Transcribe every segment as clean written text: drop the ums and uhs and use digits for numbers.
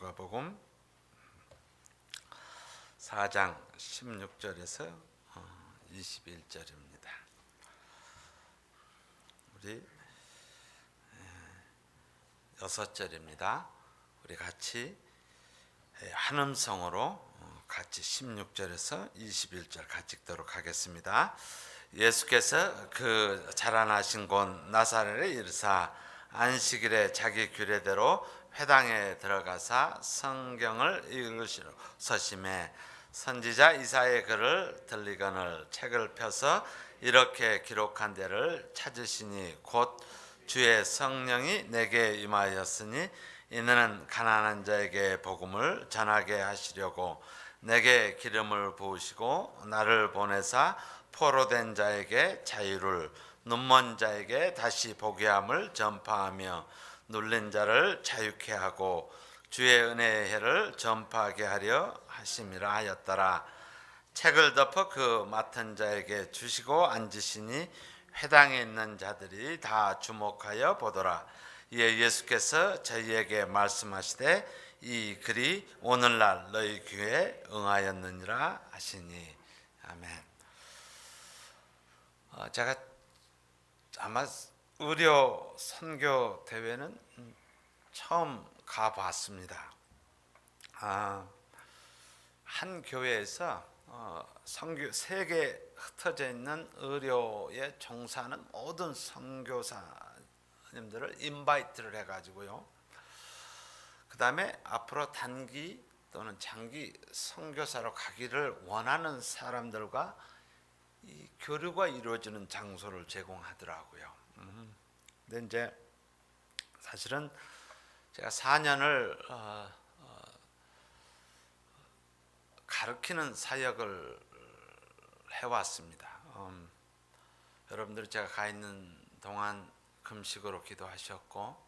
누가복음 4장 16절에서 21절입니다. 우리 6절입니다. 우리 같이 한 음성으로 같이 16절에서 21절 같이 읽도록 하겠습니다. 예수께서 그 자라나신 곳 나사렛에 이르사 안식일에 자기 규례대로 회당에 들어가사 성경을 읽으시러 서심해 선지자 이사야의 글을 들리거늘 책을 펴서 이렇게 기록한 데를 찾으시니 곧 주의 성령이 내게 임하였으니 이는 가난한 자에게 복음을 전하게 하시려고 내게 기름을 부으시고 나를 보내사 포로된 자에게 자유를 눈먼 자에게 다시 보게 함을 전파하며 눌린 자를 자유케 하고 주의 은혜의 해를 전파하게 하려 하심이라 하였더라. 책을 덮어 그 맡은 자에게 주시고 앉으시니 회당에 있는 자들이 다 주목하여 보더라. 이에 예수께서 저희에게 말씀하시되 이 글이 오늘날 너희 귀에 응하였느니라 하시니 아멘. 제가 아마 의료 선교 대회는 처음 가봤습니다. 한 교회에서 선교 세계 흩어져 있는 의료에 종사하는 모든 선교사님들을 인바이트를 해가지고요. 그 다음에 앞으로 단기 또는 장기 선교사로 가기를 원하는 사람들과 이 교류가 이루어지는 장소를 제공하더라고요. 근데 이제 사실은 제가 4년을 가르치는 사역을 해왔습니다. 여러분들이 제가 가 있는 동안 금식으로 기도하셨고,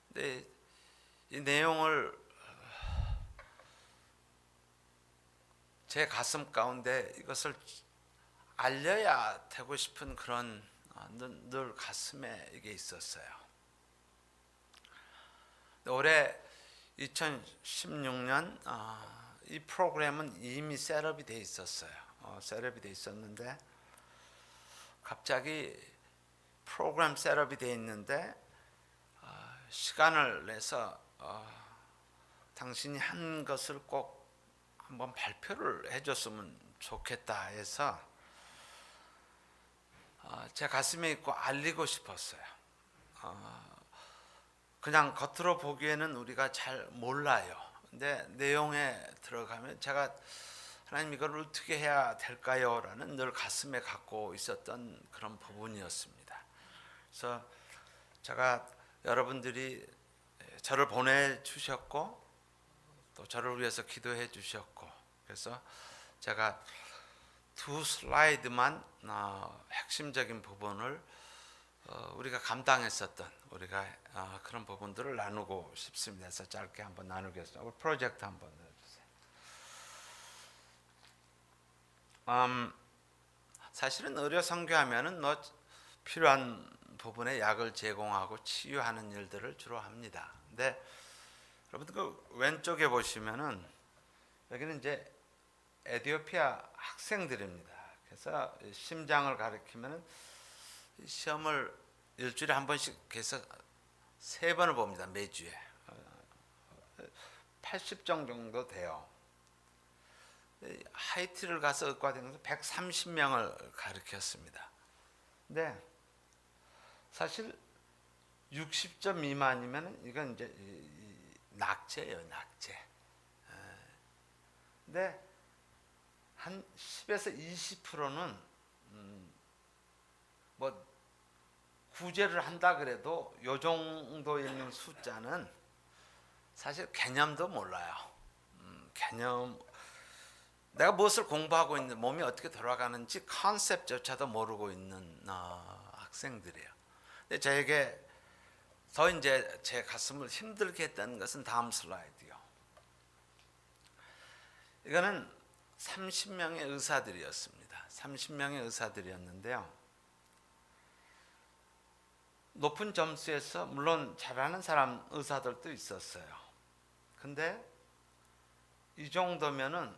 근데 이 내용을 제 가슴 가운데 이것을 알려야 되고 싶은 그런 늘 가슴에 이게 있었어요. 올해 2016년 이 프로그램은 이미 셋업이 돼 있었어요. 셋업이 돼 있었는데 갑자기 프로그램 셋업이 돼 있는데 시간을 내서 당신이 한 것을 꼭 한번 발표를 해줬으면 좋겠다 해서 제 가슴에 있고 알리고 싶었어요. 그냥 겉으로 보기에는 우리가 잘 몰라요. 근데 내용에 들어가면 제가 하나님 이걸 어떻게 해야 될까요? 라는 늘 가슴에 갖고 있었던 그런 부분이었습니다. 그래서 제가 여러분들이 저를 보내주셨고 또 저를 위해서 기도해 주셨고 그래서 제가 두 슬라이드만 핵심적인 부분을 우리가 감당했었던 우리가 그런 부분들을 나누고 싶습니다. 그래서 짧게 한번 나누겠습니다. 우리 프로젝트 한번 해주세요. 사실은 의료 선교하면은 필요한 부분에 약을 제공하고 치유하는 일들을 주로 합니다. 근데 여러분들 그 왼쪽에 보시면은 여기는 이제 에티오피아 학생들입니다. 그래서 심장을 가리키면은 시험을 일주일에 한 번씩 해서 3번을 봅니다. 매주에 80정 정도 돼요. 하이티를 가서 의과대학에서 130명을 가르쳤습니다. 근데 사실 60점 미만이면 이건 이제 낙제예요, 낙제. 근데 한 10에서 20%는 뭐 구제를 한다 그래도 요 정도 있는 숫자는 사실 개념도 몰라요. 개념 내가 무엇을 공부하고 있는 몸이 어떻게 돌아가는지 컨셉조차도 모르고 있는 학생들이에요. 근데 저에게 더 이제 제 가슴을 힘들게 했던 것은 다음 슬라이드요. 이거는 30명의 의사들이었습니다. 30명의 의사들이었는데요. 높은 점수에서 물론 잘하는 사람 의사들도 있었어요. 근데 이 정도면은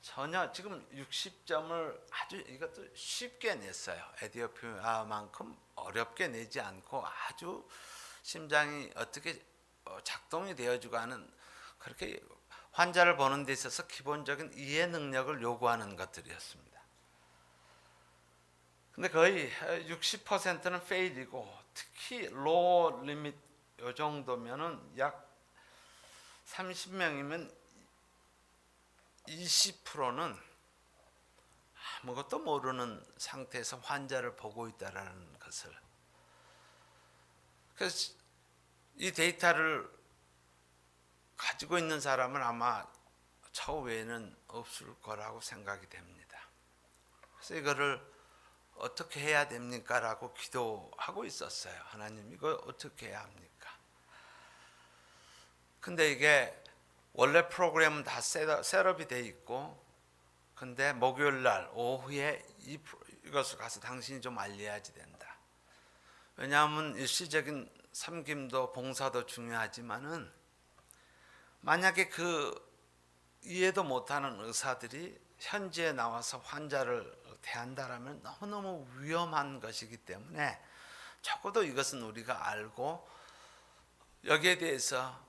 전혀 지금 60점을 아주 이것도 쉽게 냈어요. 에티오피아만큼 어렵게 내지 않고 아주 심장이 어떻게 작동이 되어주고 하는, 그렇게 환자를 보는 데 있어서 기본적인 이해 능력을 요구하는 것들이었습니다. 근데 거의 60%는 페일이고, 특히 로우 리밋 요 정도면은 약 30명이면 20%는 아무것도 모르는 상태에서 환자를 보고 있다라는 것을. 그래서 이 데이터를 가지고 있는 사람은 아마 저 외에는 없을 거라고 생각이 됩니다. 그래서 이거를 어떻게 해야 됩니까? 라고 기도하고 있었어요. 하나님, 이거 어떻게 해야 합니까? 근데 이게 원래 프로그램은 다 셋업이 돼 있고, 근데 목요일 날 오후에 이것을 가서 당신이 좀 알려야지 된다. 왜냐하면 일시적인 섬김도 봉사도 중요하지만은 만약에 그 이해도 못하는 의사들이 현지에 나와서 환자를 대한다라면 너무너무 위험한 것이기 때문에 적어도 이것은 우리가 알고 여기에 대해서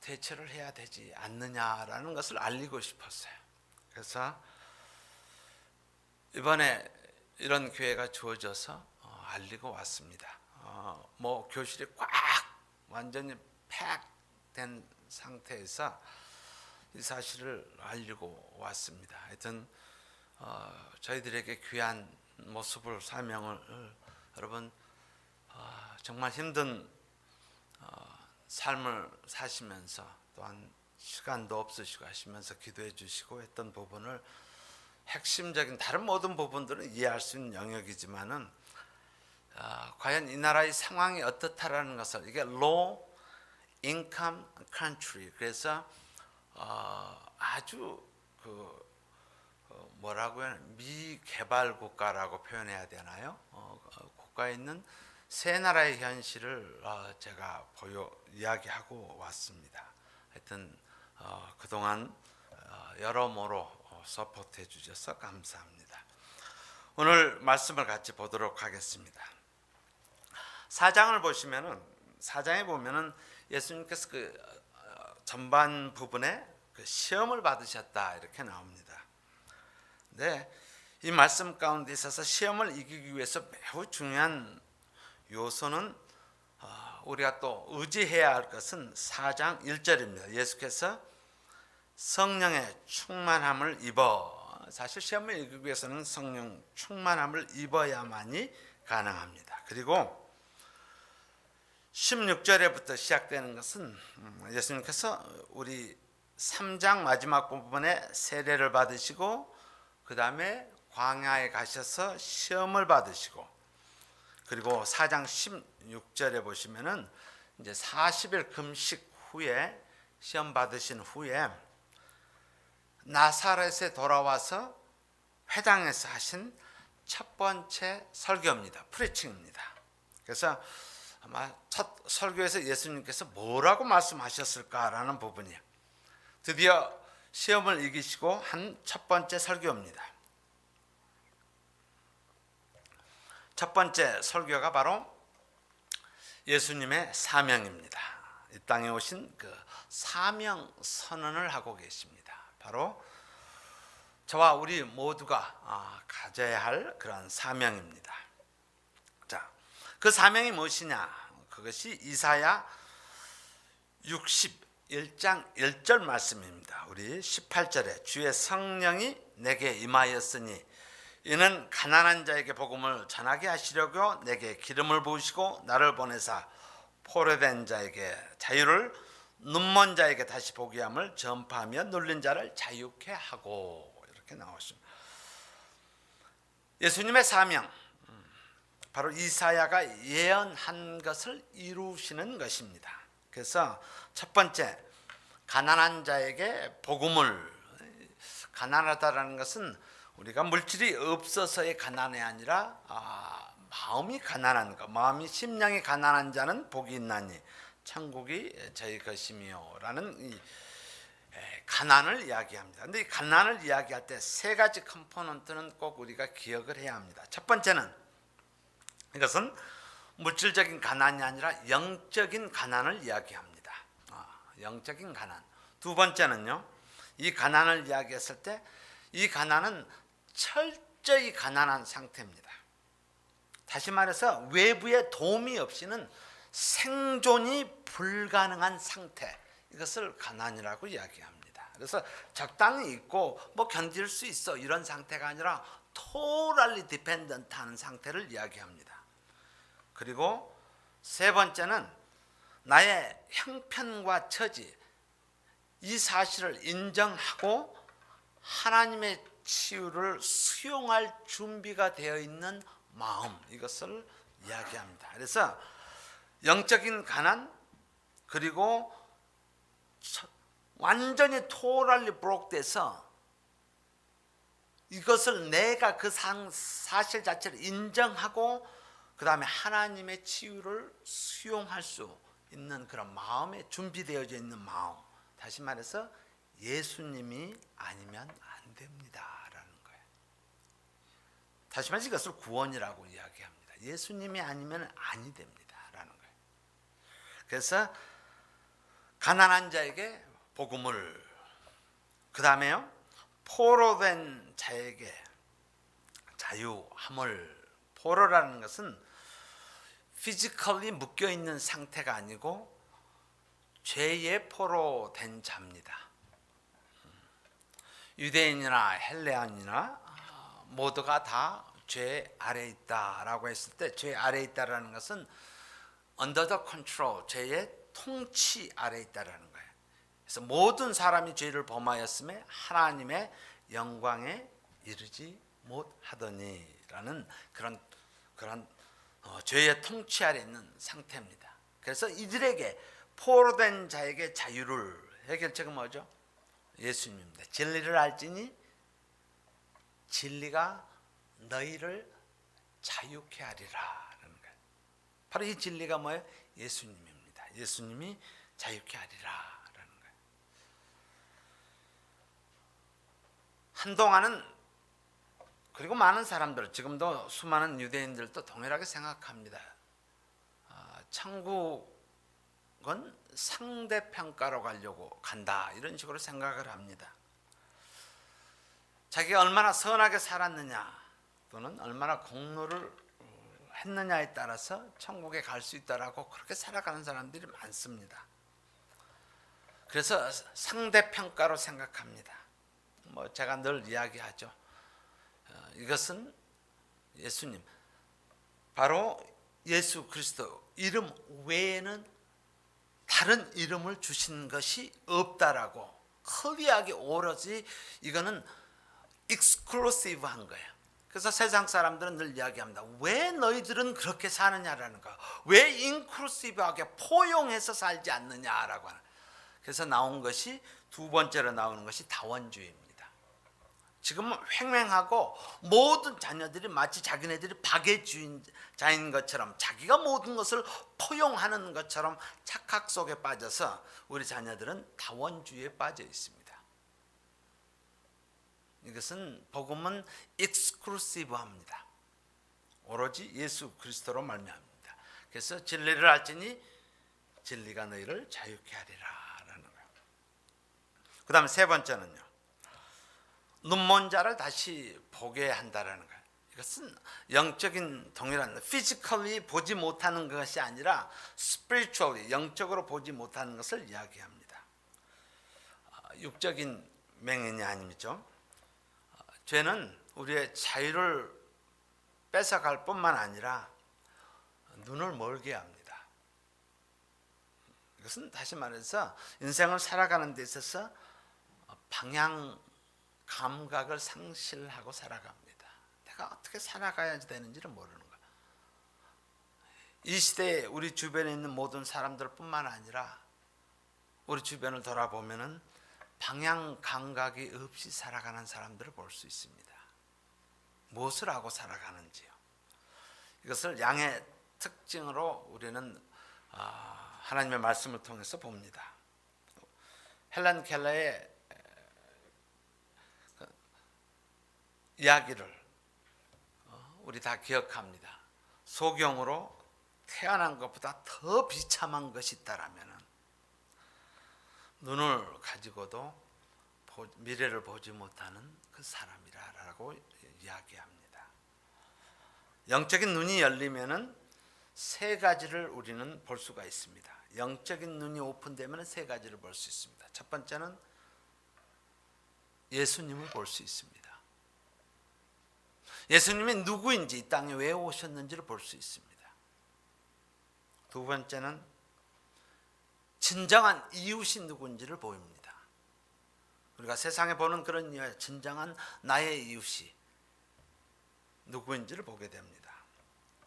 대처를 해야 되지 않느냐라는 것을 알리고 싶었어요. 그래서 이번에 이런 기회가 주어져서 알리고 왔습니다. 뭐 교실이 꽉 완전히 팩된 상태에서 이 사실을 알리고 왔습니다. 하여튼 저희들에게 귀한 모습을, 사명을 여러분 정말 힘든 삶을 사시면서 또한 시간도 없으시고 하시면서 기도해 주시고 했던 부분을, 핵심적인 다른 모든 부분들은 이해할 수 있는 영역이지만은 과연 이 나라의 상황이 어떻다라는 것을, 이게 low income country, 그래서 아주 뭐라고 해야, 미개발 국가라고 표현해야 되나요? 국가에 있는 세 나라의 현실을 제가 이야기하고 왔습니다. 하여튼 그동안 여러모로 서포트해 주셔서 감사합니다. 오늘 말씀을 같이 보도록 하겠습니다. 4장을 보시면은, 4장에 보면은 예수님께서 그 전반 부분에 그 시험을 받으셨다 이렇게 나옵니다. 네, 이 말씀 가운데 있어서 시험을 이기기 위해서 매우 중요한 요소는 우리가 또 의지해야 할 것은 4장 1절입니다. 예수께서 성령의 충만함을 입어, 사실 시험을 이기기 위해서는 성령 충만함을 입어야만이 가능합니다. 그리고 16절에부터 시작되는 것은 예수님께서 우리 3장 마지막 부분에 세례를 받으시고 그 다음에 광야에 가셔서 시험을 받으시고, 그리고 4장 16절에 보시면은 이제 40일 금식 후에 시험 받으신 후에 나사렛에 돌아와서 회당에서 하신 첫 번째 설교입니다. 프리칭입니다. 그래서 아마 첫 설교에서 예수님께서 뭐라고 말씀하셨을까라는 부분이에요. 드디어 시험을 이기시고 한 첫 번째 설교입니다. 첫 번째 설교가 바로 예수님의 사명입니다. 이 땅에 오신 그 사명 선언을 하고 계십니다. 바로 저와 우리 모두가 가져야 할 그런 사명입니다. 자, 그 사명이 무엇이냐? 그것이 이사야 61장 1절 말씀입니다. 우리 18절에 주의 성령이 내게 임하였으니 이는 가난한 자에게 복음을 전하게 하시려고 내게 기름을 부으시고 나를 보내사 포로된 자에게 자유를, 눈먼 자에게 다시 보게 함을 전파하며 눌린 자를 자유케 하고, 이렇게 나오십니다. 예수님의 사명, 바로 이사야가 예언한 것을 이루시는 것입니다. 그래서 첫 번째, 가난한 자에게 복음을, 가난하다라는 것은 우리가 물질이 없어서의 가난이 아니라 마음이 가난한 것, 마음이 심령이 가난한 자는 복이 있나니 천국이 저희 것이며라는 이 가난을 이야기합니다. 근데 이 가난을 이야기할 때 세 가지 컴포넌트는 꼭 우리가 기억을 해야 합니다. 첫 번째는 이것은 물질적인 가난이 아니라 영적인 가난을 이야기합니다. 영적인 가난. 두 번째는요, 이 가난을 이야기했을 때 이 가난은 철저히 가난한 상태입니다. 다시 말해서 외부의 도움이 없이는 생존이 불가능한 상태, 이것을 가난이라고 이야기합니다. 그래서 적당히 있고 뭐 견딜 수 있어 이런 상태가 아니라 totally dependent 하는 상태를 이야기합니다. 그리고 세 번째는 나의 형편과 처지, 이 사실을 인정하고 하나님의 치유를 수용할 준비가 되어 있는 마음, 이것을 이야기합니다. 그래서 영적인 가난, 그리고 완전히 totally broke 돼서 이것을 내가 그 사실 자체를 인정하고 그 다음에 하나님의 치유를 수용할 수 있는 그런 마음에 준비되어져 있는 마음. 다시 말해서 예수님이 아니면 안 됩니다라는 거예요. 다시 말해서 이것을 구원이라고 이야기합니다. 예수님이 아니면 아니 됩니다라는 거예요. 그래서 가난한 자에게 복음을, 그 다음에요, 포로된 자에게 자유함을. 포로라는 것은 피지컬리 묶여있는 상태가 아니고 죄의 포로된 자입니다. 유대인이나 헬레인이나 모두가 다 죄 아래에 있다라고 했을 때, 죄 아래에 있다라는 것은 under the control, 죄의 통치 아래에 있다라는 거예요. 그래서 모든 사람이 죄를 범하였음에 하나님의 영광에 이르지 못하더니라는 그런 죄의 통치 아래 있는 상태입니다. 그래서 이들에게, 포로된 자에게 자유를, 해결책은 뭐죠? 예수님입니다. 진리를 알지니 진리가 너희를 자유케 하리라 라는 거예요. 바로 이 진리가 뭐예요? 예수님입니다. 예수님이 자유케 하리라 라는 거예요. 한동안은, 그리고 많은 사람들, 지금도 수많은 유대인들도 동일하게 생각합니다. 천국은 상대평가로 가려고 간다, 이런 식으로 생각을 합니다. 자기가 얼마나 선하게 살았느냐 또는 얼마나 공로를 했느냐에 따라서 천국에 갈 수 있다라고 그렇게 살아가는 사람들이 많습니다. 그래서 상대평가로 생각합니다. 뭐 제가 늘 이야기하죠. 이것은 예수님, 바로 예수 그리스도 이름 외에는 다른 이름을 주신 것이 없다라고 클리어하게, 오로지 이거는 익스클루시브한 거예요. 그래서 세상 사람들은 늘 이야기합니다. 왜 너희들은 그렇게 사느냐라는 거, 왜 인클루시브하게 포용해서 살지 않느냐라고 하는. 그래서 나온 것이, 두 번째로 나오는 것이 다원주의입니다. 지금 횡행하고 모든 자녀들이 마치 자기네들이 박애주의자인 것처럼, 자기가 모든 것을 포용하는 것처럼 착각 속에 빠져서 우리 자녀들은 다원주의에 빠져 있습니다. 이것은, 복음은 익스클루시브합니다. 오로지 예수 그리스도로 말미암습니다. 그래서 진리를 알지니 진리가 너희를 자유케 하리라 라는 거예요. 그 다음에 세 번째는요, 눈먼 자를 다시 보게 한다라는 거예요. 이것은 영적인 동일한, 피지컬리 보지 못하는 것이 아니라 스피리추얼리, 영적으로 보지 못하는 것을 이야기합니다. 육적인 맹인이 아니죠. 죄는 우리의 자유를 뺏어갈 뿐만 아니라 눈을 멀게 합니다. 이것은 다시 말해서 인생을 살아가는 데 있어서 방향 감각을 상실하고 살아갑니다. 내가 어떻게 살아가야 되는지를 모르는 거예요. 이 시대에 우리 주변에 있는 모든 사람들 뿐만 아니라 우리 주변을 돌아보면은 방향 감각이 없이 살아가는 사람들을 볼 수 있습니다. 무엇을 하고 살아가는지요. 이것을 양의 특징으로 우리는 하나님의 말씀을 통해서 봅니다. 헬렌 켈러의 이야기를 우리 다 기억합니다. 소경으로 태어난 것보다 더 비참한 것이 있다라면 눈을 가지고도 미래를 보지 못하는 그 사람이라고 이야기합니다. 영적인 눈이 열리면은 세 가지를 우리는 볼 수가 있습니다. 영적인 눈이 오픈되면 세 가지를 볼 수 있습니다. 첫 번째는 예수님을 볼 수 있습니다. 예수님이 누구인지, 이 땅에 왜 오셨는지를 볼 수 있습니다. 두 번째는 진정한 이웃이 누구인지를 보입니다. 우리가 세상에 보는 그런 진정한 나의 이웃이 누구인지를 보게 됩니다.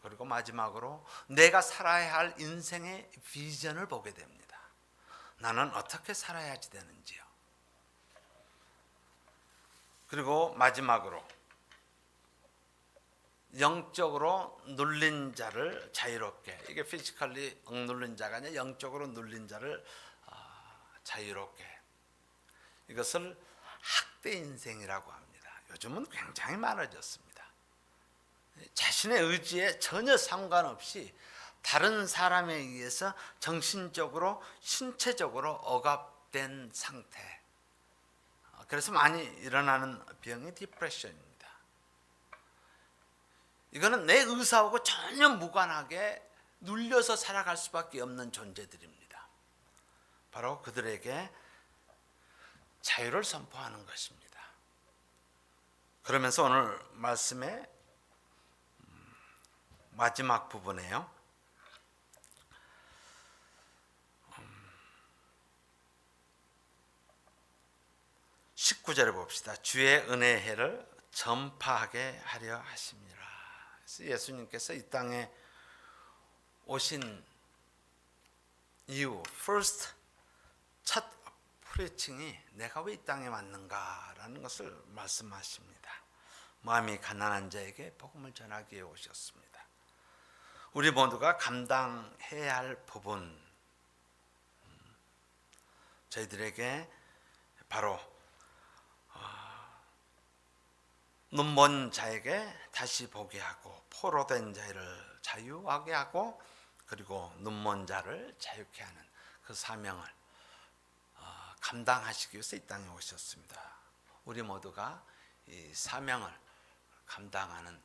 그리고 마지막으로 내가 살아야 할 인생의 비전을 보게 됩니다. 나는 어떻게 살아야지 되는지요. 그리고 마지막으로 영적으로 눌린 자를 자유롭게, 이게 피지컬리 억눌린 자가 아니라 영적으로 눌린 자를 자유롭게, 이것을 학대 인생이라고 합니다. 요즘은 굉장히 많아졌습니다. 자신의 의지에 전혀 상관없이 다른 사람에 의해서 정신적으로 신체적으로 억압된 상태, 그래서 많이 일어나는 병이 디프레션입니다. 이거는 내 의사하고 전혀 무관하게 눌려서 살아갈 수밖에 없는 존재들입니다. 바로 그들에게 자유를 선포하는 것입니다. 그러면서 오늘 말씀의 마지막 부분에요, 19절을 봅시다. 주의 은혜의 해를 전파하게 하려 하심이라. 예수님께서 이 땅에 오신 이유, 첫 프리칭이 내가 왜 이 땅에 왔는가라는 것을 말씀하십니다. 마음이 가난한 자에게 복음을 전하기 위해 오셨습니다. 우리 모두가 감당해야 할 부분, 저희들에게 바로 눈먼 자에게 다시 보게 하고, 포로된 자를 자유하게 하고, 그리고 눈먼 자를 자유케 하는 그 사명을 감당하시기 위해서 이 땅에 오셨습니다. 우리 모두가 이 사명을 감당하는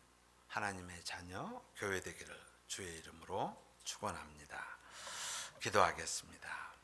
하나님의 자녀 교회 되기를 주의 이름으로 축원합니다. 기도하겠습니다.